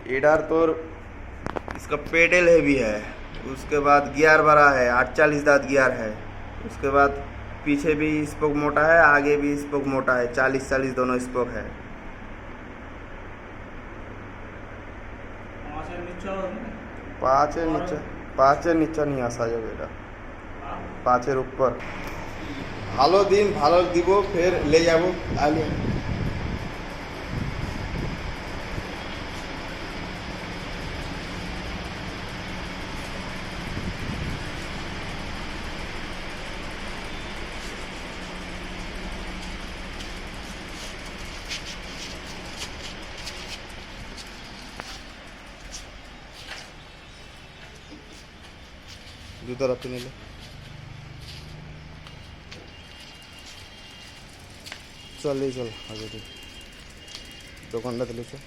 इधर तो इसका पेडल हैवी है, उसके बाद गियर बड़ा है, 48 दांत गियर है। उसके बाद पीछे भी स्पोक मोटा है, आगे भी स्पोक मोटा है, 40-40 दोनों स्पोक है। पाँचের নিচে নিয়ে আসা যাবে এটা, 5-এর উপর। ভালো দিন ভালো দিব, ফের ले যাবো আগে। জুতো রাখতে নিলে চল, চল আগে দোকানটা দিলে চল।